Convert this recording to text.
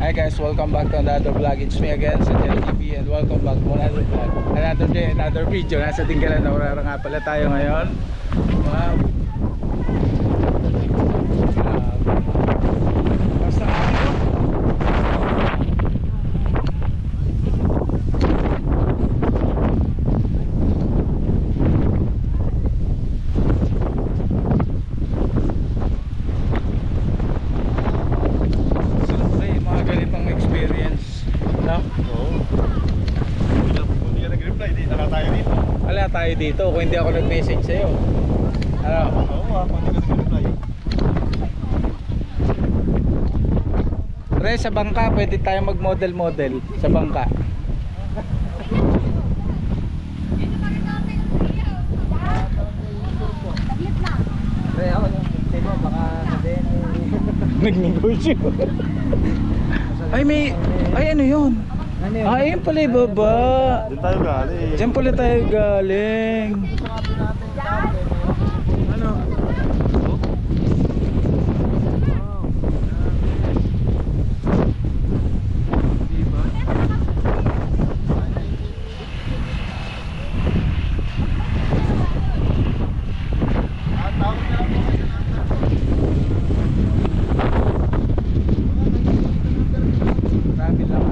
Hi guys, welcome back to another vlog. It's me again sa Jen TV and welcome back to another vlog. Another day, another video. Nasa Tinggalan na Aurora nga pala tayo ngayon. Wow. Basta ako. Wala tayo dito kung hindi ako nag-message sa'yo. Ano? Oo, kung hindi ka nag-reply. Pre, sa bangka pwede tayo mag-model-model sa bangka. Pre, ako yung pinte mo, baka sabihin Nagnegosyo. Ay ano yun? Ay yun pala yung baba. Diyan tayo galing. Diyan pala tayo galing. Ano? Marami lang.